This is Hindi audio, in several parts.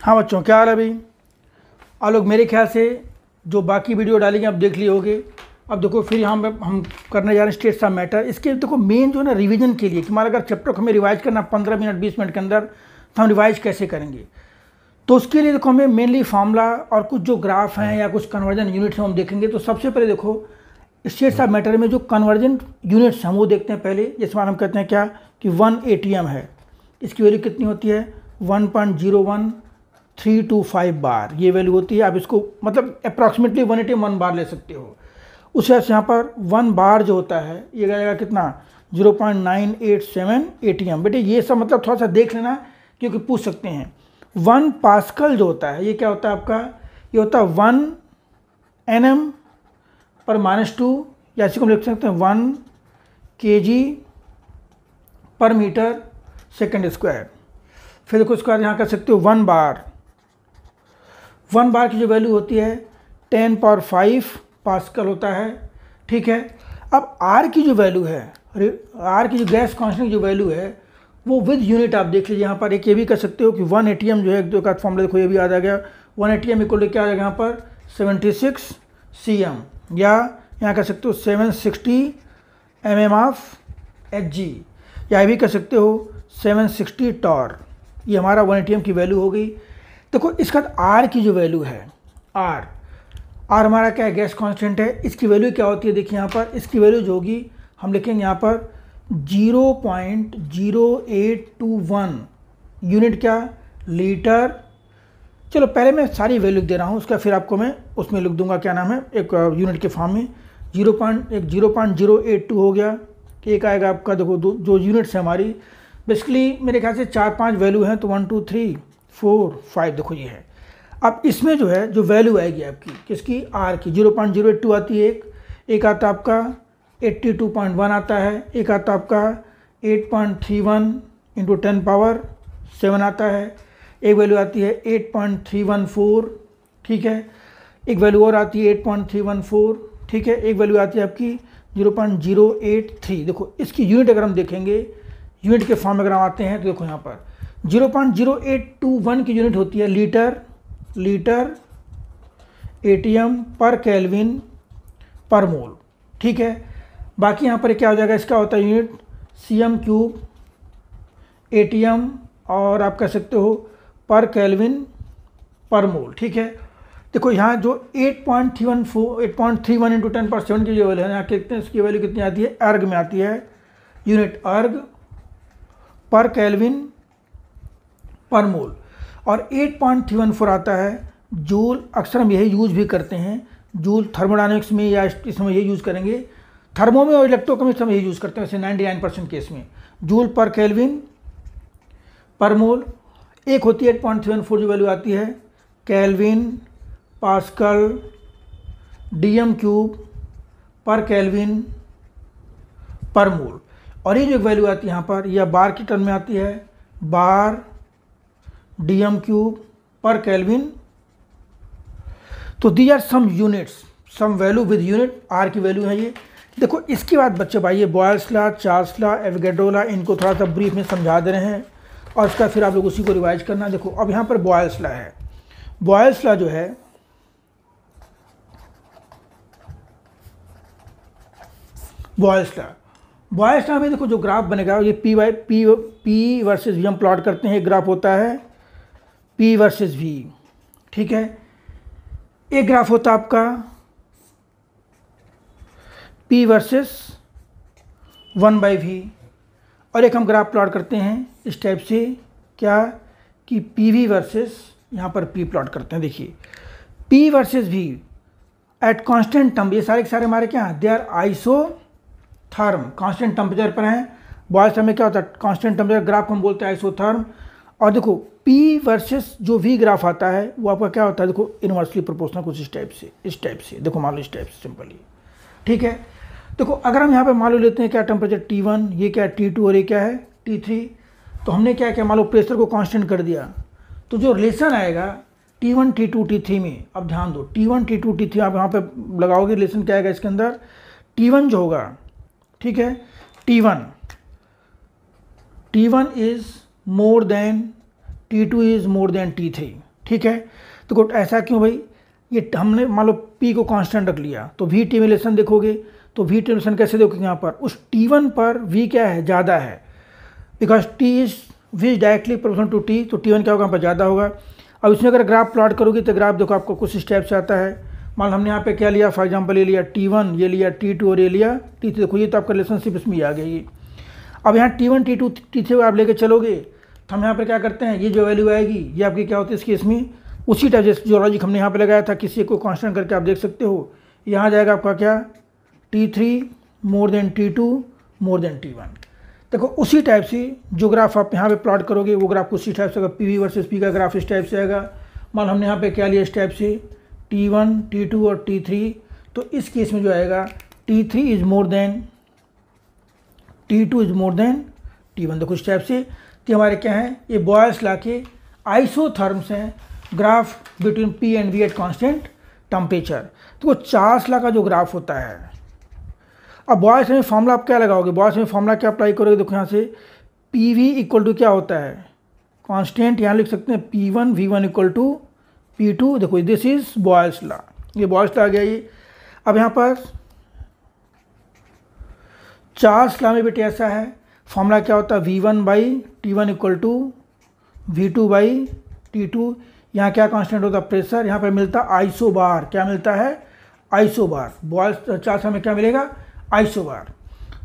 हाँ बच्चों, क्या हाल है भाई। आप लोग मेरे ख्याल से जो बाकी वीडियो डालेंगे आप देख लिए होगे। अब देखो फिर यहाँ पे हम करने जा रहे हैं स्टेट्स ऑफ मैटर। इसके देखो मेन जो है ना रिवीजन के लिए कि हमारा अगर चैप्टर को हमें रिवाइज करना 15 मिनट 20 मिनट के अंदर, तो हम रिवाइज कैसे करेंगे। तो उसके लिए देखो हमें मेनली फार्मूला और कुछ जो ग्राफ हैं या कुछ कन्वर्जन यूनिट्स हैं हम देखेंगे। तो सबसे पहले देखो स्टेट्स ऑफ मैटर में जो कन्वर्जन यूनिट्स हैं वो देखते हैं पहले। जैसे हम कहते हैं क्या कि 1 ATM है, इसकी वैल्यू कितनी होती है 1.01325 बार, ये वैल्यू होती है। आप इसको मतलब अप्रॉक्सीमेटली 1 ATM 1 बार ले सकते हो। उस हिसाब से यहाँ पर 1 बार जो होता है ये जाएगा कितना 0.987 ATM। बेटे ये सब मतलब थोड़ा सा देख लेना क्योंकि पूछ सकते हैं। 1 पास्कल जो होता है ये क्या होता है आपका, ये होता है 1 Nm पर -2, या इसी को हम लिख सकते हैं 1 kg पर मीटर सेकेंड स्क्वायर। फिर देखो उसके बाद यहाँ कर सकते हो 1 बार। 1 बार की जो वैल्यू होती है 10⁵ पास्कल होता है, ठीक है। अब R की जो वैल्यू है, R की जो गैस कांस्टेंट की जो वैल्यू है वो विद यूनिट आप देख लीजिए। यहाँ पर एक ये भी कर सकते हो कि 1 ATM जो है एक दो का फॉर्मूला देखो ये भी याद आ गया। 1 ATM इक्वल क्या आ जाएगा यहाँ पर 76 cm, या यहाँ कर सकते हो 760 mm ऑफ Hg, या ये भी कर सकते हो 760 टॉर। ये हमारा 1 ATM की वैल्यू हो गई। देखो इसका R की जो वैल्यू है, R हमारा क्या है गैस कांस्टेंट है। इसकी वैल्यू क्या होती है देखिए यहाँ पर, इसकी वैल्यू जो होगी हम लिखेंगे यहाँ पर 0.0821 यूनिट क्या लीटर। चलो पहले मैं सारी वैल्यू दे रहा हूँ, उसका फिर आपको मैं उसमें लिख दूंगा क्या नाम है एक यूनिट के फॉर्म में। 0.082 हो गया। एक आएगा आपका देखो जो यूनिट्स है हमारी बेसिकली मेरे ख्याल से 4-5 वैल्यू हैं, तो 1 2 3 4 5 देखो ये है। अब इसमें जो है जो वैल्यू आएगी आपकी किसकी R की 0.082 आती है, एक आता आपका 82.1 आता है, एक आता आपका 8.31 × 10⁻7 आता है, एक वैल्यू आती है 8.314, ठीक है। एक वैल्यू और आती है 8.314, ठीक है। एक वैल्यू आती है आपकी 0.083। देखो इसकी यूनिट अगर हम देखेंगे, यूनिट के फॉर्म में अगर हम आते हैं तो देखो यहाँ पर 0.0821 की यूनिट होती है लीटर ATM पर केल्विन पर मोल, ठीक है। बाकी यहाँ पर क्या हो जाएगा, इसका होता है यूनिट cm³ ATM और आप कह सकते हो पर केल्विन पर मोल, ठीक है। देखो यहाँ जो 8.31 × 10⁻7 की जो वैल्यू है यहाँ देखते हैं इसकी वैल्यू कितनी आती है, अर्ग में आती है, यूनिट अर्ग पर केल्विन पर मोल। और 8.314 आता है जूल। अक्सर हम यही यूज भी करते हैं, जूल थर्मोडायनेमिक्स में या इसमें यही यूज़ करेंगे। थर्मो में और इलेक्ट्रोकेमिस्ट्री में यही यूज़ करते हैं वैसे 99% केस में, जूल पर केल्विन पर मोल। एक होती है 8.314 जो वैल्यू आती है केल्विन पास्कल DM³ पर केल्विन पर मोल। और ये जो वैल्यू आती है यहाँ पर यह बार की टर्म में आती है, बार DM³ पर केल्विन। तो the R some units, some value with unit, R की वैल्यू है ये। देखो इसके बाद बच्चे भाई ये Boyle's law, Charles law, Avogadro law, इनको थोड़ा सा ब्रीफ में समझा दे रहे हैं और इसका फिर आप लोग उसी को रिवाइज करना। देखो अब यहाँ पर बॉयल्स लॉ है। बॉयल्स लॉ जो है बॉयल्स लॉ में देखो जो ग्राफ बनेगा ये P वर्सेस V हम प्लॉट करते हैं। एक ग्राफ होता है P वर्सेस V, ठीक है। एक ग्राफ होता है आपका P वर्सेस 1/V, और एक हम ग्राफ प्लॉट करते हैं इस टाइप से क्या कि PV वर्सेस यहाँ पर P प्लॉट करते हैं। देखिए P versus V at constant temp, ये सारे के सारे हमारे क्या हैं, they are isotherm, constant temperature पर हैं। बॉयल्स में क्या होता है कांस्टेंट टेम्परेचर ग्राफ हम बोलते हैं आइसोथर्म। और देखो P वर्सेस जो V ग्राफ आता है वो आपका क्या होता है, देखो इनवर्सली प्रोपोर्शनल कुछ इस टाइप से देखो मान लो इस टाइप से सिंपली, ठीक है। देखो अगर हम यहाँ पे मान लो लेते हैं क्या टेम्परेचर T1, ये क्या है T2 और ये क्या है T3, तो हमने क्या किया मान लो प्रेशर को कांस्टेंट कर दिया, तो जो रिलेशन आएगा T1 T2 T3 में, अब ध्यान दो T1 T2 T3 आप यहाँ पे लगाओगे रिलेशन क्या आएगा इसके अंदर, T1 जो होगा, ठीक है, T1 is more then T2 is more then T3, ठीक है। तो ऐसा क्यों भाई, ये हमने मान लो P को कांस्टेंट रख लिया, तो V T रिलेशन देखोगे तो V T रिलेशन कैसे देखोगे, यहाँ पर उस T1 पर V क्या है, ज़्यादा है, because T is V directly proportional to T, तो T1 क्या होगा, यहाँ पर ज़्यादा होगा। अब इसमें अगर ग्राफ प्लॉट करोगे तो ग्राफ देखो आपको कुछ स्टेप से आता है। मान लो हमने यहाँ पे क्या लिया, फॉर एग्जांपल ये लिया T1, ये लिया T2 और ये लिया T3, देखो ये तो आपका रिलेशनशिप इसमें आ गई। अब यहाँ T1 T2 T3 आप लेके चलोगे तो हम यहाँ पर क्या करते हैं, ये जो वैल्यू आएगी ये आपकी क्या होती है इस केस में, उसी टाइप जैसे जो लॉजिक हमने यहाँ पे लगाया था, किसी को कांस्टेंट करके आप देख सकते हो। यहाँ जाएगा आपका क्या, T3 more than T2 more than T1। देखो उसी टाइप से जो ग्राफ आप यहाँ पे प्लॉट करोगे वो ग्राफ उसी टाइप से, अगर PV वर्सेस P का ग्राफ इस टाइप से आएगा। मान हमने यहाँ पे क्या लिया इस टाइप से, T1 T2 और T3, तो इस केस में जो आएगा T3 is more then T2 is more then T1। देखो इस टाइप से, तो हमारे क्या है, ये बॉयल्स लॉ के आइसोथर्म्स हैं, graph between P and V at constant temperature. तो वो चार्ल्स लॉ का जो ग्राफ होता है, अब बॉयल्स में फॉर्मूला आप क्या लगाओगे, बॉयल्स में फॉर्मूला क्या अप्लाई करोगे, देखो यहाँ से PV इक्वल टू क्या होता है, कांस्टेंट यहाँ लिख सकते हैं P1 V1 equal to P2, देखो दिस इज बॉयल्स लॉ, ये बॉयल्स लॉ आ गया ये। अब यहाँ पर चार्ल्स लॉ में बेटे ऐसा है, फॉर्मूला क्या होता है, V1 by T1 equal to V2 by T2, यहाँ क्या कांस्टेंट होता है, प्रेशर, यहाँ पर मिलता है आइसोबार, क्या मिलता है, आइसोबार। बॉयल्स चार्ल्स लॉ में क्या मिलेगा, आइसोबार।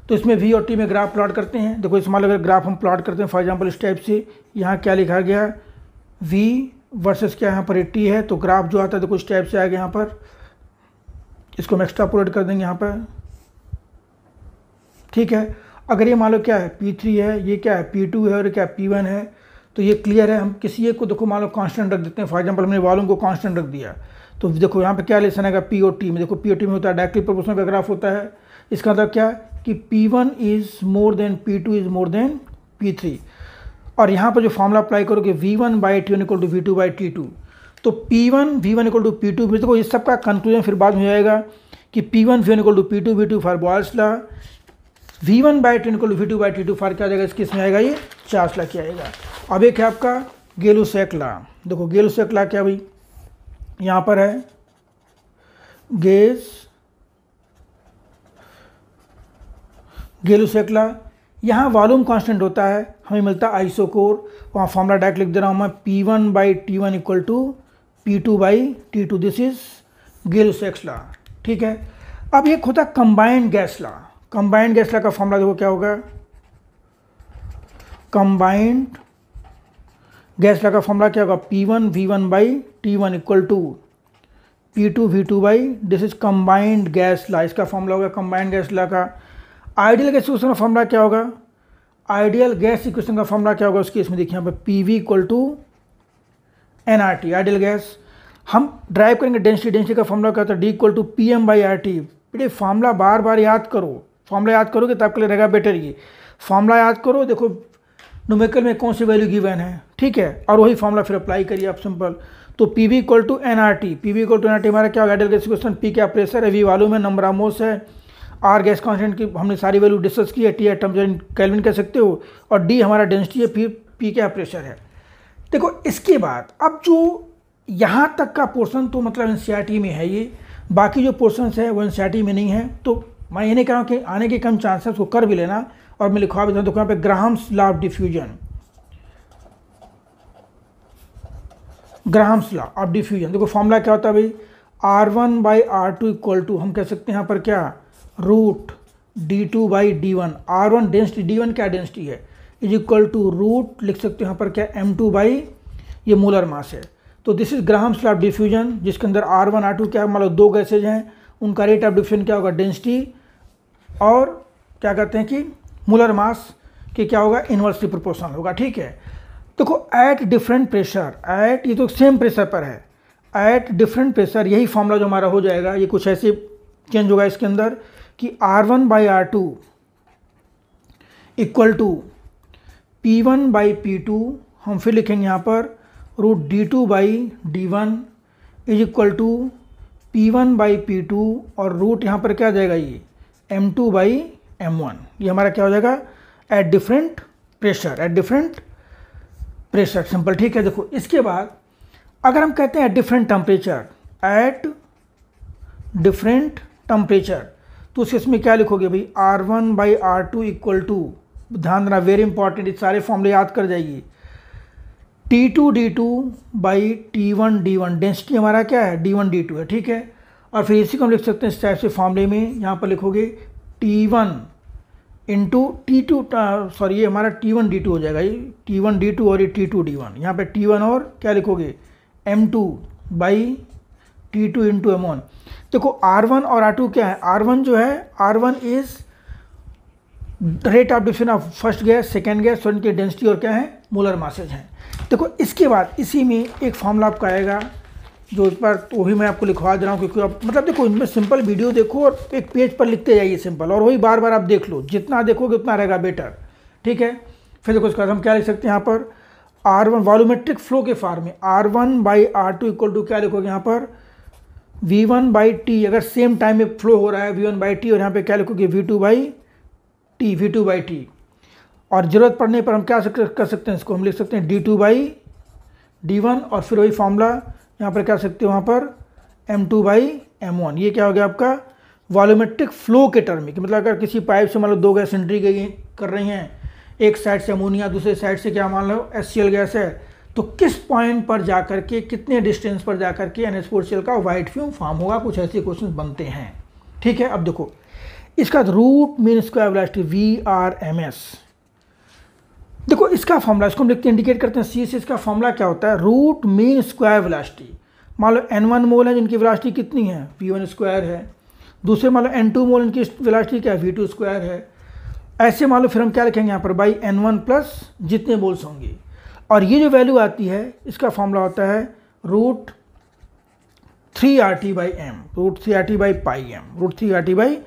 तो इसमें V और T में ग्राफ प्लॉट करते हैं। देखो इसमें अगर ग्राफ हम प्लॉट करते हैं फॉर एग्जांपल इस टाइप से, यहाँ क्या लिखा गया, V वर्सेस क्या यहाँ पर T है, तो ग्राफ जो आता है देखो इस टाइप से आएगा। यहाँ पर इसको हम एक्स्ट्रापोलेट कर देंगे यहाँ पर, ठीक है। अगर ये मान लो क्या है P3 है, ये क्या है P2 है और क्या P1 है, तो ये क्लियर है। हम किसी एक को देखो मान लो कांस्टेंट रख देते हैं, फॉर एग्जांपल हमने वॉल्यूम को कांस्टेंट रख दिया, तो देखो यहाँ पे क्या रिलेशन आएगा P और T में, देखो P और T में होता है डायरेक्टली प्रोपोर्शनल का ग्राफ होता है। इसका मतलब क्या कि P1 is more then P2 is more then P3, और यहाँ पर जो फॉर्मूला अप्लाई करोगे V1 by T1 equal to V2 by T2, तो P1 V1 equal to P2, देखो इस सब का कंक्लूजन फिर बाद में हो जाएगा कि P1 V1 equal to P2 V2 for Boyle's law, V1 by T1 equal to V2 by T2 for क्या जाएगा, इस केस में आएगा ये चार्ल्स लॉ क्या आएगा। अब एक है आपका गेलुसेक लॉ, देखो गेलुसेक लॉ क्या भाई, यहाँ पर है गेलुसेक लॉ, यहाँ वॉल्यूम कांस्टेंट होता है, हमें मिलता है आइसोकोर, वहाँ फॉर्मूला डायरेक्ट लिख दे रहा हूँ मैं, P1 by T1 equal to P2 by T2, this is Gay Lussac law, ठीक है। अब एक होता है combined gas law, combined gas law का फॉर्मूला देखो क्या होगा, कंबाइंड गैस लॉ का फॉर्मूला क्या होगा, P1 V1 by T1 equal to P2 V2 by, this is combined gas law, इसका फॉर्मूला होगा कंबाइंड गैस लॉ का। आइडियल गैस इक्वेशन का फॉर्मूला क्या होगा, आइडियल गैस इक्वेशन का फॉर्मूला क्या होगा उस केस में, देखिए यहाँ पर PV equal to nRT, ideal gas. हम ड्राइव करेंगे डेंसिटी का फॉर्मूला क्या होता है, D equal to PM by RT। बेटे फॉर्मूला बार बार याद करो, फॉर्मूला याद करोगे तो आपके लिए रहेगा बेटर, ये फॉर्मूला याद करो, देखो न्यूमेरिकल में कौन सी वैल्यू गिवन है, ठीक है, और वही फॉर्मूला फिर अप्लाई करिए आप सिंपल। तो PV equal to nRT, PV equal to nRT हमारा क्या होगा, आइडियल गैस इक्वेशन, P क्या प्रेशर है, V वॉल्यूम है, नंबर ऑफ मोल्स है, R गैस कांस्टेंट की हमने सारी वैल्यू डिस्कस की है, T एटम केल्विन कह सकते हो, और D हमारा डेंसिटी है, फिर P क्या प्रेशर है। देखो इसके बाद अब जो यहाँ तक का पोर्शन तो मतलब एनसीईआरटी में है ये, बाकी जो पोर्शंस है वो एनसीईआरटी में नहीं है, तो मैं ये नहीं कह रहा हूँ कि आने के कम चांस है, उसको कर भी लेना, और मैं लिखवा भी देखो यहाँ पे Graham's law of diffusion, Graham's law of diffusion, देखो फॉर्मूला क्या होता है भाई, R1 by R2 equal to, हम कह सकते हैं यहाँ पर क्या, root D2 by D1, R1 density, D1 क्या डेंसिटी है, इज इक्वल टू रूट लिख सकते हैं यहाँ पर क्या, M2 बाई ये मोलर मास है। तो this is Graham's law of diffusion, जिसके अंदर R1 R2 क्या मान लो दो गैसेज हैं, उनका रेट ऑफ डिफ्यूजन क्या होगा, डेंसिटी, और क्या कहते हैं कि मोलर मास के क्या होगा, इन्वर्सली प्रोपोर्शनल होगा, ठीक है। देखो एट डिफरेंट प्रेशर, एट ये तो सेम प्रेशर पर है, एट डिफरेंट प्रेशर, यही फॉर्मूला जो हमारा हो जाएगा, ये कुछ ऐसे चेंज होगा इसके अंदर कि R1 by R2 equal to P1 by P2, हम फिर लिखेंगे यहाँ पर root D2 by D1 is equal to P1 by P2, और रूट यहाँ पर क्या आ जाएगा, ये M2 बाई M1, ये हमारा क्या हो जाएगा, at different pressure, at different pressure, simple, ठीक है। देखो इसके बाद अगर हम कहते हैं different temperature, at different temperature, तो उस इसमें क्या लिखोगे भाई, R1/R2 इक्वल टू, ध्यान देना वेरी इंपॉर्टेंट, ये सारे फॉर्मूले याद कर जाइए, T2D2/T1D1, डेंसिटी हमारा क्या है, D1D2 है, ठीक है। और फिर इसी को हम लिख सकते हैं इस टाइप से फॉर्मूले में, यहाँ पर लिखोगे T1 इंटू T2, सॉरी ये हमारा T1D2 हो जाएगा, ये T1D2 और ये T2D1, यहाँ पे T1 और क्या लिखोगे M2/T2 इंटू M1। देखो R1 और R2 क्या है, R1 जो है, R1 is rate of diffusion of first gas, second gas, और इनकी डेंसिटी और क्या है, मोलर मासेज हैं। देखो इसके बाद इसी में एक फॉर्मूला आपका आएगा, जो इस पर तो वही मैं आपको लिखवा दे रहा हूँ, क्योंकि आप मतलब देखो इनमें सिंपल वीडियो देखो और एक पेज पर लिखते जाइए सिंपल, और वही बार बार आप देख लो, जितना देखोगे उतना रहेगा बेटर, ठीक है। फिर देखो इसका हम क्या लिख सकते हैं यहाँ पर, R1 वॉल्यूमेट्रिक फ्लो के फॉर्म में R1/R2 इक्वल टू क्या लिखोगे यहाँ पर V1/T, अगर सेम टाइम में फ्लो हो रहा है V1/T, और यहाँ पे क्या लिखोगे V2/T, और ज़रूरत पड़ने पर हम क्या कर सकते हैं, इसको हम लिख सकते हैं D2/D1, और फिर वही फॉर्मूला यहाँ पर क्या सकते हो, वहाँ पर M2/M1। ये क्या हो गया आपका वॉल्यूमेट्रिक फ्लो के टर्म में, कि मतलब अगर किसी पाइप से मान लो दो गैस एंट्री कर रही हैं, एक साइड से अमोनिया, दूसरे साइड से क्या मान लो HCl गैस है, तो किस पॉइंट पर जाकर के, कितने डिस्टेंस पर जाकर के NH4Cl का वाइट फ्यूम फॉर्म होगा, कुछ ऐसे क्वेश्चन बनते हैं, ठीक है। अब देखो इसका root mean square velocity VRMS, देखो इसका फॉर्मूला, इसको हम लिखते हैं, इंडिकेट करते हैं C से, इसका फॉर्मूला क्या होता है, रूट मीन स्क्वायर वेलोसिटी। मान लो N1 मोल है जिनकी वेलोसिटी कितनी है, V1 स्क्वायर है, दूसरे मान लो N2 मोल, इनकी वेलोसिटी क्या है, V2 स्क्वायर है। ऐसे मान लो फिर हम क्या लिखेंगे यहाँ पर, बाई N1 प्लस जितने मोल्स होंगे, और ये जो वैल्यू आती है इसका फॉर्मूला होता है root 3RT/m, root 3RT/πm, root 3RT/,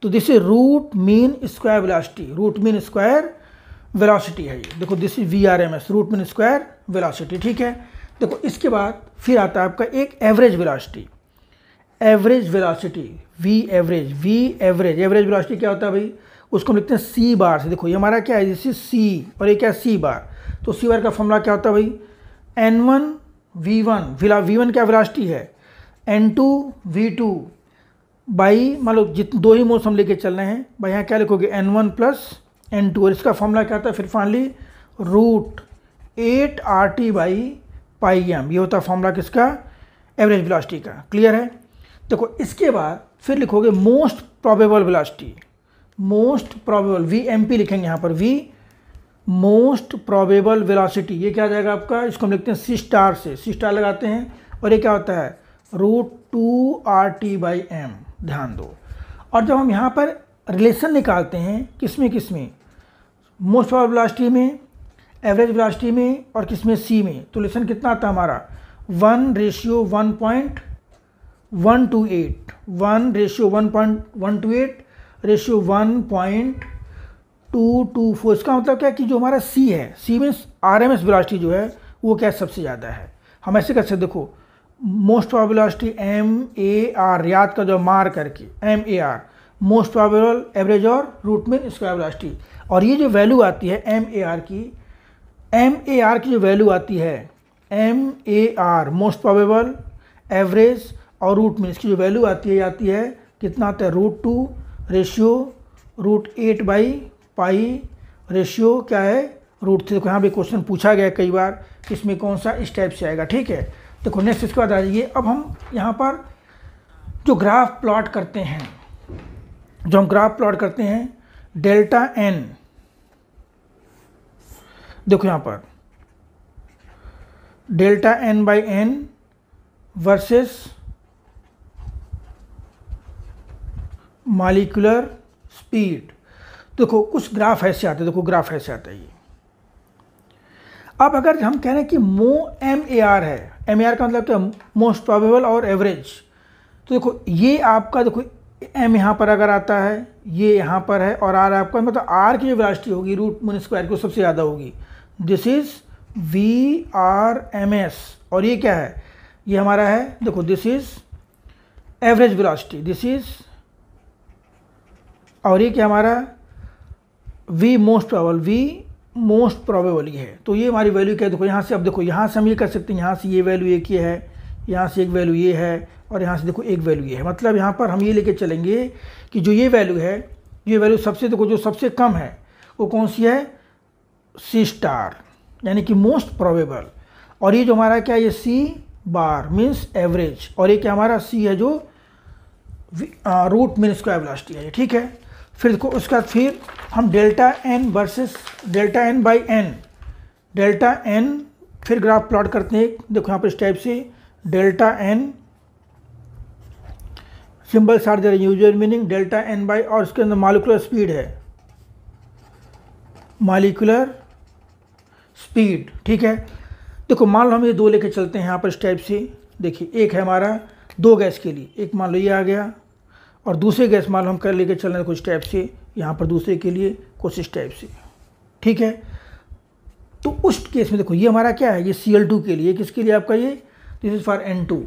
तो this is root mean square velocity, root mean square velocity है ये, देखो this is VRMS, root mean square velocity, ठीक है। देखो इसके बाद फिर आता है आपका एक average velocity, average velocity V average, average velocity क्या होता है भाई, उसको हम लिखते हैं C बार से। देखो ये हमारा क्या है, दिस इज C, और ये क्या है C बार, तो C बार का फॉर्मूला क्या होता है भाई, N1V1, V1 क्या वेलोसिटी है, N2V2 बाई, मान लो दो ही मोल्स हम लेके चल रहे हैं भाई, यहाँ क्या लिखोगे N1 प्लस N2, और इसका फॉर्मूला क्या होता है फिर फाइनली रूट 8RT/πm, ये होता है फॉर्मूला किसका, एवरेज वेलोसिटी का, क्लियर है। देखो इसके बाद फिर लिखोगे most probable velocity, most probable VMP लिखेंगे यहाँ पर, V मोस्ट प्रोबेबल वेलोसिटी, ये क्या आ जाएगा आपका, इसको हम लिखते हैं C स्टार से, C स्टार लगाते हैं, और ये क्या होता है रूट 2RT/m, ध्यान दो। और जब हम यहाँ पर रिलेशन निकालते हैं किसमें मोस्ट प्रोबेबल वेलोसिटी में, एवरेज वेलोसिटी में, और किसमें C में, तो रिलेशन कितना आता है हमारा 1:1.128, 1:1.128 रेशियो 1.224। इसका मतलब क्या है कि जो हमारा C है, C में RMS वेलोसिटी जो है वो क्या सबसे ज़्यादा है। हम ऐसे कर सकते, देखो मोस्ट प्रोबेबल वेलोसिटी MAR, याद कर जो मार करके MAR, मोस्ट प्रोबेबल, एवरेज और रूट मीन स्क्वायर वेलोसिटी। और ये जो वैल्यू आती है MAR की जो वैल्यू आती है MAR, मोस्ट प्रोबेबल, एवरेज और रूट मीन, इसकी जो वैल्यू आती है कितना आता है √2 रेशियो √8/π रेशियो क्या है √3। देखो यहाँ भी क्वेश्चन पूछा गया कई बार, इसमें कौन सा इस टाइप से आएगा, ठीक है। देखो नेक्स्ट इसके बाद आ जाइए, अब हम यहाँ पर जो ग्राफ प्लॉट करते हैं, डेल्टा N, देखो यहाँ पर delta N/n versus molecular speed. देखो कुछ ग्राफ ऐसे आते हैं, देखो ग्राफ ऐसे आता है ये। अब अगर हम कह रहे हैं कि MAR है, MAR का मतलब क्या, मोस्ट प्रोबेबल और एवरेज, तो देखो ये आपका, देखो M यहाँ पर अगर आता है, ये यहाँ पर है, और R आपका मतलब R की जो वेलोसिटी होगी रूट मीन स्क्वायर की सबसे ज़्यादा होगी, दिस इज VRMS। और ये क्या है, ये हमारा है, देखो this is average velocity, this is, और ये क्या हमारा V most probable, V most probable ये है। तो ये हमारी वैल्यू क्या है, देखो यहाँ से, अब देखो यहाँ से हम ये कर सकते हैं, यहाँ से ये वैल्यू एक ये है, यहाँ से एक वैल्यू ये है, और यहाँ से देखो एक वैल्यू ये है। मतलब यहाँ पर हम ये लेके चलेंगे कि जो ये वैल्यू है, ये वैल्यू सबसे, देखो जो सबसे कम है वो कौन सी है, सी स्टार, यानी कि मोस्ट प्रोबेबल। और ये जो हमारा क्या है, ये सी बार मीन्स एवरेज, और ये क्या हमारा सी है जो रूट मीन स्क्वायर वेलोसिटी है, ठीक है। फिर देखो उसके बाद फिर हम delta N versus delta N by N, delta N फिर ग्राफ प्लॉट करते हैं। देखो यहाँ पर इस टाइप से delta N symbols are their usual meaning delta N by, और उसके अंदर मॉलिक्यूलर स्पीड है, मॉलिक्यूलर स्पीड, ठीक है। देखो मान लो हम ये दो लेके चलते हैं यहाँ पर इस टाइप से। देखिए एक है हमारा दो गैस के लिए, एक मान लो ये आ गया, और दूसरे गैस मान लो हम कर लेके चल रहे हैं कुछ टाइप से यहाँ पर दूसरे के लिए कुछ इस टाइप से, ठीक है। तो उस केस में देखो ये हमारा क्या है, ये Cl2 के लिए, किसके लिए आपका ये, this is for N2।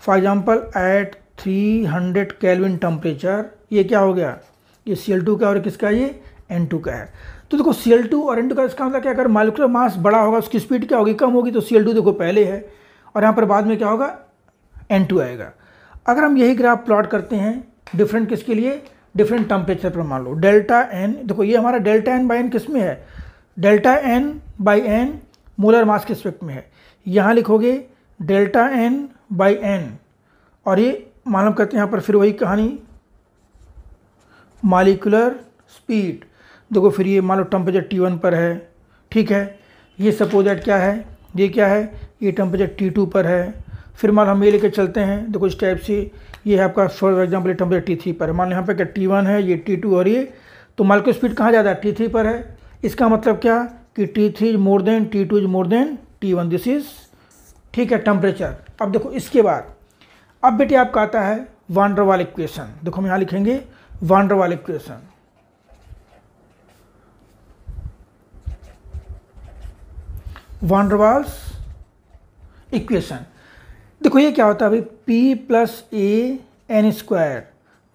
For example at 300 kelvin temperature, ये क्या हो गया, ये Cl2 का, और किसका, ये N2 का है। तो देखो Cl2 और N2 का इसका मतलब क्या, अगर मॉलिक्यूलर मास बड़ा होगा उसकी स्पीड क्या होगी, कम होगी। तो Cl2 देखो पहले है, और यहाँ पर बाद में क्या होगा, N2 आएगा। अगर हम यही ग्राफ प्लॉट करते हैं डिफरेंट किसके लिए, डिफरेंट टेम्परेचर पर, मान लो डेल्टा एन, देखो ये हमारा डेल्टा एन बाई एन किस में है, delta N by N molar mass के रिस्पेक्ट में है। यहाँ लिखोगे डेल्टा एन बाई एन, और ये मालूम करते हैं यहाँ पर फिर वही कहानी, मॉलिक्यूलर स्पीड। देखो फिर ये मान लो टेम्परेचर T1 पर है, ठीक है। ये सपोज दैट क्या है, ये क्या है, ये टेम्परेचर T2 पर है। फिर मान लो हम ये लेके चलते हैं, देखो इस टाइप से, ये है आपका फॉर एग्जाम्पल ये टेम्परेचर T3 पर है। मान लो यहाँ पर क्या T1 है, ये T2 और ये, तो मॉलिक्यूलर स्पीड कहाँ ज़्यादा है, T3 पर है। इसका मतलब क्या कि T3 is more then T2 is more then T1, this is, ठीक है, टेम्परेचर। अब देखो इसके बाद अब बेटे आपका आता है वान डर वाल इक्वेशन। देखो हम यहाँ लिखेंगे वान डर वाल इक्वेशन, वान डर वाल्स इक्वेशन। देखो ये क्या होता है भाई, P plus A N square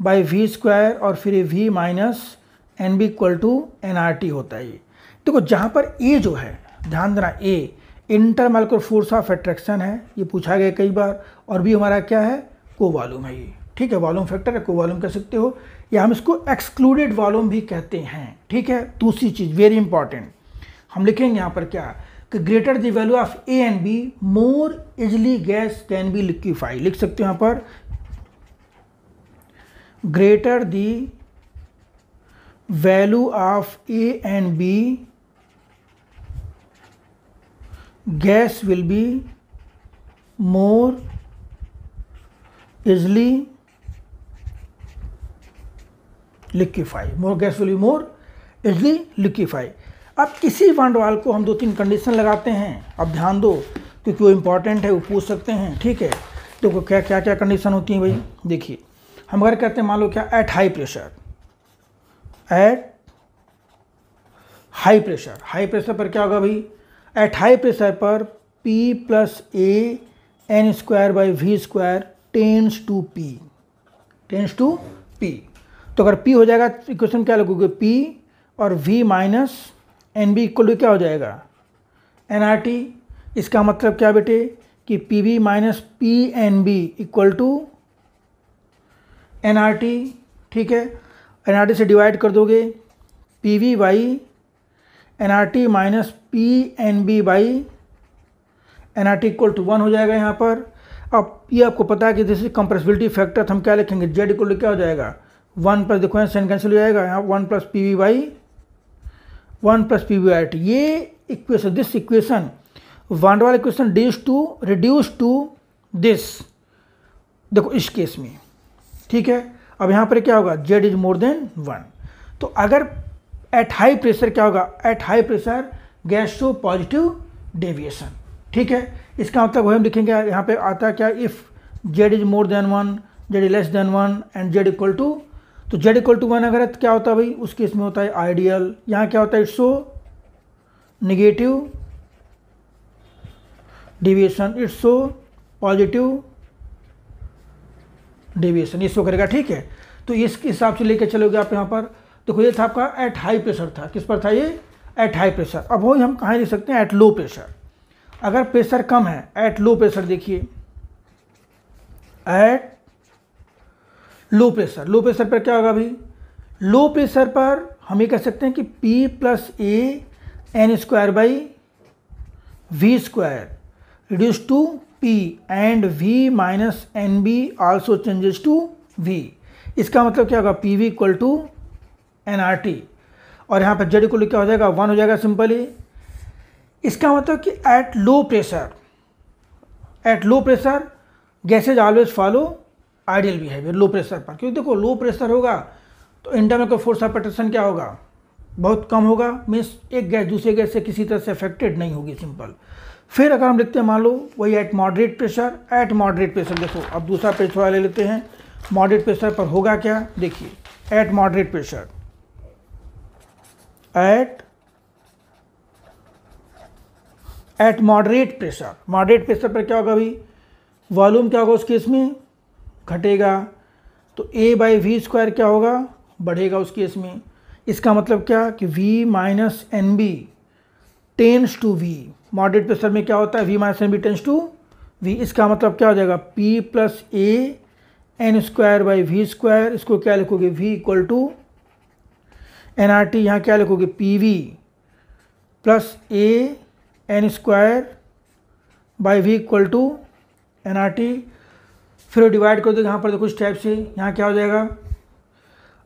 by V square, और फिर ये V minus N B equal to NRT होता है। ये देखो जहाँ पर A जो है, ध्यान देना, A intermolecular force of attraction है, ये पूछा गया कई बार, और B हमारा क्या है, को वॉल्यूम है ये, ठीक है, वॉल्यूम फैक्टर है, को वॉल्यूम कह सकते हो, या हम इसको एक्सक्लूडेड वॉल्यूम भी कहते हैं, ठीक है। दूसरी चीज़ वेरी इंपॉर्टेंट, हम लिखेंगे यहाँ पर क्या कि greater the value of A and B more easily gas can be liquefy, लिख सकते हो यहाँ पर greater the value of A and B gas will be more easily liquefy, more gas will be more easily liquefy. अब इसी वान डर वाल को हम दो तीन कंडीशन लगाते हैं, अब ध्यान दो क्योंकि वो इंपॉर्टेंट है, वो पूछ सकते हैं, ठीक है। तो क्या क्या क्या कंडीशन होती हैं भाई, देखिए हम अगर कहते हैं मान लो क्या, at high pressure, at high pressure, high pressure पर क्या होगा भाई, एट हाई प्रेशर पर P plus A N square by V square tends to P, tends to P। तो अगर P हो जाएगा इक्वेशन क्या लगोगे, P और V minus N B equal to क्या हो जाएगा, NRT। इसका मतलब क्या बेटे कि PV minus PNB equal to NRT, ठीक है। NRT से डिवाइड कर दोगे, PV by NRT minus PNB by NRT equal to 1 हो जाएगा यहाँ पर। अब ये आपको पता है कि जैसे कंप्रेसिबिलिटी फैक्टर, तो हम क्या लिखेंगे, Z इक्वल टू क्या हो जाएगा, 1 प्लस, देखो यहाँ साइन कैंसिल हो जाएगा, यहाँ 1 plus PV by 1 plus PV by T। ये इक्वेशन, दिस इक्वेशन वान डर वाल इक्वेशन रिड्यूस टू दिस, देखो इस केस में, ठीक है। अब यहाँ पर क्या होगा, Z इज मोर देन 1। तो अगर एट हाई प्रेशर क्या होगा, eight high pressure gas show positive deviation, ठीक है। इसका मतलब वही हम लिखेंगे, यहाँ पे आता है क्या, if Z is more than 1, Z is less than 1 and Z equal to, तो Z इक्वल टू 1 अगर क्या होता है भाई, उस केस में होता है आइडियल। यहाँ क्या होता है, it's so negative deviation, it's so positive deviation, ये शो करेगा, ठीक है। तो इस हिसाब से लेके चलोगे आप यहाँ पर। देखो ये था आपका एट हाई प्रेशर था, किस पर था ये, एट हाई प्रेशर। अब वही हम कहाँ लिख सकते हैं, एट लो प्रेशर। अगर प्रेशर कम है, एट लो प्रेशर, देखिए eight low pressure. Low pressure पर क्या होगा भाई, लो प्रेशर पर हम ये कह सकते हैं कि P + A n square by V square reduced to P and V minus NB also changes to V। इसका मतलब क्या होगा, PV = nRT, और यहाँ पर Z क्या हो जाएगा, 1 हो जाएगा सिंपली। इसका मतलब कि at low pressure gases always follow ideal behaviour low pressure पर, क्योंकि देखो लो प्रेशर होगा तो इंटरनल का फोर्स ऑफ अट्रैक्शन क्या होगा, बहुत कम होगा, मीन्स एक गैस दूसरे गैस से किसी तरह से अफेक्टेड नहीं होगी, सिंपल। फिर अगर हम लिखते हैं, मान लो वही एट मॉडरेट प्रेशर, देखो अब दूसरा प्रेशर वाले लेते हैं। मॉडरेट प्रेशर पर होगा क्या, देखिए eight moderate pressure, eight moderate pressure पर क्या होगा भाई, वॉल्यूम क्या होगा उस केस में, घटेगा, तो A/V स्क्वायर क्या होगा, बढ़ेगा उस केस में। इसका मतलब क्या कि V minus NB tends to V, moderate pressure में क्या होता है, V minus NB tends to V। इसका मतलब क्या हो जाएगा, P + A n square by V square. इसको क्या लिखोगे, V = nRT, यहाँ क्या लिखोगे, PV + A n square by V = nRT। फिर डिवाइड कर दो यहाँ पर, देखो इस टाइप से, यहाँ क्या हो जाएगा,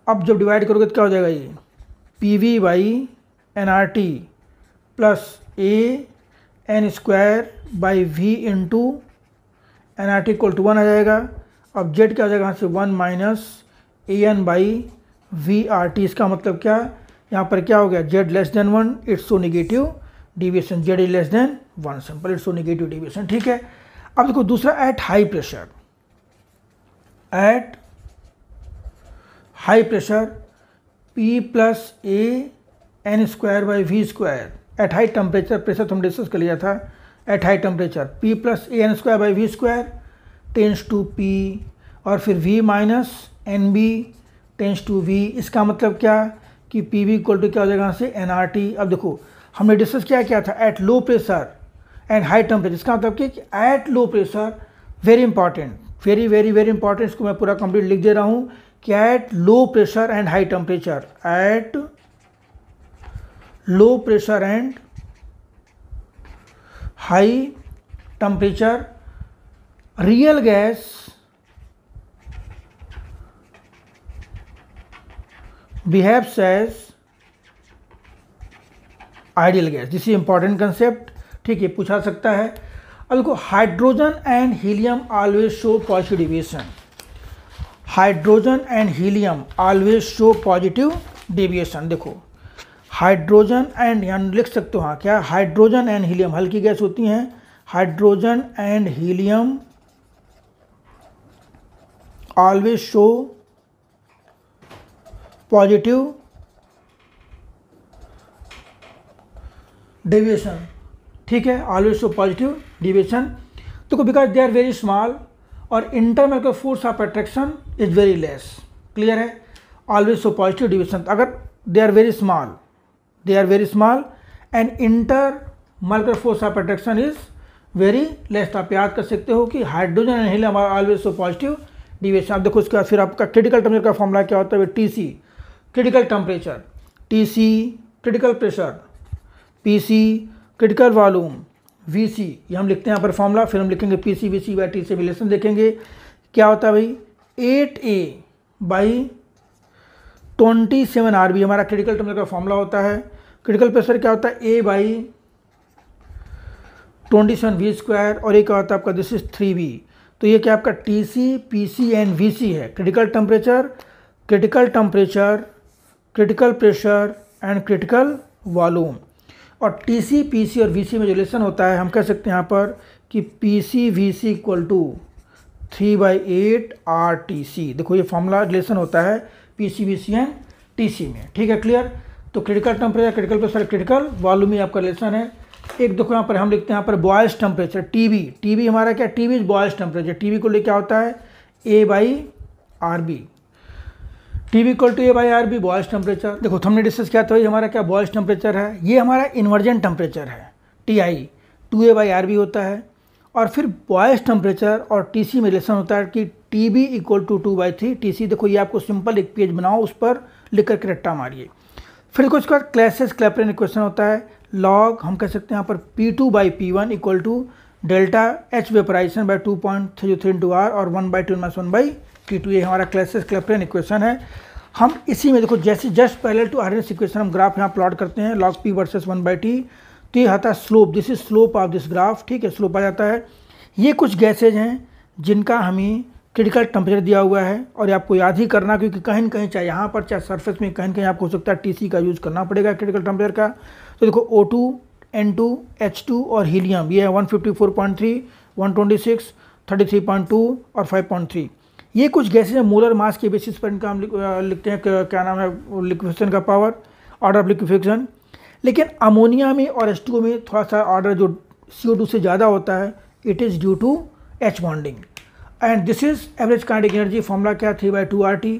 अब जब डिवाइड करोगे तो क्या हो जाएगा, ये PV by nRT + A n square by V into nRT = 1 आ जाएगा। अब Z क्या हो जाएगा, यहाँ से 1 माइनस AN बाई VRT। इसका मतलब क्या, यहाँ पर क्या हो गया, Z <1, it's so negative deviation, Z <1, simple, it's so negative deviation, ठीक है। अब देखो दूसरा at high pressure, P + A n square by V square. At high temperature pressure तो हम डिस्कस कर लिया था। At high temperature P + A n square by V square tends to P, और फिर V minus NB tends to V। इसका मतलब क्या कि PV = क्या हो जाएगा, यहाँ से nRT। अब देखो हमने डिस्कस क्या था, at low pressure and high temperature. इसका मतलब कि at low pressure, very important, very very very important, इसको मैं पूरा कंप्लीट लिख दे रहा हूँ कि at low pressure and high temperature, at low pressure and high temperature real gas behaves as ideal gas. This is important concept, ठीक है, पूछा सकता है। अब देखो hydrogen and helium always show positive deviation, hydrogen and helium always show positive deviation. देखो हाइड्रोजन एंड, यहाँ लिख सकते हो, हाँ क्या, हाइड्रोजन एंड हीलियम हल्की गैस होती हैं, hydrogen and helium always show positive deviation, ठीक है, ऑलवेज शो पॉजिटिव डेविएशन। तो because they are very small और इंटरनल का force of attraction is very less, clear है, ऑलवेज शो पॉजिटिव डेविएशन। अगर they are very small and intermolecular force of attraction is very less. तो आप याद कर सकते हो कि hydrogen and helium always show positive deviation. अब देखो इसके बाद फिर आपका क्रिटिकल टेम्परेचर का फॉर्मूला क्या होता है, TC critical temperature, TC critical pressure, PC critical volume, VC ये हम लिखते हैं यहाँ पर फॉर्मूला। फिर हम लिखेंगे PC VC बाई T से रिलेशन देखेंगे क्या होता है भाई, 8A/27 RB हमारा क्रिटिकल टेम्परेचर का फॉर्मूला होता है। क्रिटिकल प्रेशर क्या होता है, A/27 V स्क्वायर, और ये क्या होता है आपका, दिस इज 3V। तो ये क्या आपका TC PC एंड VC है, critical temperature, critical pressure and critical volume. और TC PC और VC में जो रिलेशन होता है, हम कह सकते हैं यहाँ पर कि PC VC = 3/8 RTC। देखो ये फॉर्मूला रिलेशन होता है PC VC एंड TC में, ठीक है, क्लियर। तो critical temperature, critical pressure, critical volume ही आपका रिलेशन है। एक देखो यहाँ पर हम लिखते हैं यहाँ पर बॉयल्स टेम्परेचर, TB हमारा क्या, TB is Boyle's temperature. TB को लिए क्या होता है, A/RB। T B equal to A by R B Boyle's temperature. देखो हमने डिस्कस किया था, ये हमारा क्या बॉयल्स टेम्परेचर है, ये हमारा इन्वर्जन टेम्परेचर है T I, 2a by R B होता है। और फिर बॉयल्स टेम्परेचर और टी सी में रिलेशन होता है कि T B equal to 2/3 T C. देखो ये आपको सिंपल एक पेज बनाओ, उस पर लिख करके रट्टा मारिए। फिर कुछ का क्लैसेस क्लैपरेन इक्वेशन होता है, लॉग हम कह सकते हैं यहाँ पर P2/P1 equal to delta H vaporisation by 2.303 into R और 1/2 - 1/T2। ये हमारा क्लैसेस क्लैपरेन इक्वेशन है। हम इसी में देखो जैसे just parallel to Arrhenius equation हम ग्राफ यहाँ प्लॉट करते हैं, लॉग P वर्सेस 1/T। तो ये आता है slope, this is slope of this graph, ठीक है, स्लोप आ जाता है। ये कुछ गैसेज हैं जिनका हमें क्रिटिकल टेम्परेचर दिया हुआ है और ये आपको याद ही करना, क्योंकि कहीं न कहीं चाहे यहाँ पर चाहे सरफेस में कहीं न कहीं आपको हो सकता है टीसी का यूज़ करना पड़ेगा क्रिटिकल टेम्परेचर का। तो देखो O2, N2, H2 और हीलियम, ये है 154.3, 126, 33.2 और 5.3। ये कुछ गैसेज हैं, मोलर मास के बेसिस पर इनका हम लिखते हैं क्या नाम है लिक्विफिकेशन का पावर, ऑर्डर ऑफ लिक्विफिकेशन। लेकिन अमोनिया में और H2O में थोड़ा सा ऑर्डर जो CO2 से ज़्यादा होता है, it is due to H bonding. And this is average kinetic energy, formula क्या 3/2 RT।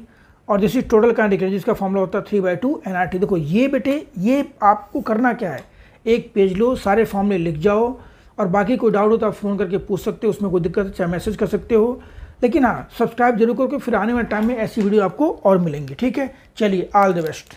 और this is total kinetic energy, इसका फॉर्मूला होता है 3/2 nRT। देखो ये बेटे, ये आपको करना क्या है, एक पेज लो, सारे फॉर्मूले लिख जाओ, और बाकी कोई डाउट हो तो आप फ़ोन करके पूछ सकते हो, उसमें कोई दिक्कत है चाहे मैसेज कर सकते हो। लेकिन हाँ, सब्सक्राइब जरूर करके, फिर आने वाले टाइम में ऐसी वीडियो आपको और मिलेंगी, ठीक है। चलिए, ऑल द बेस्ट।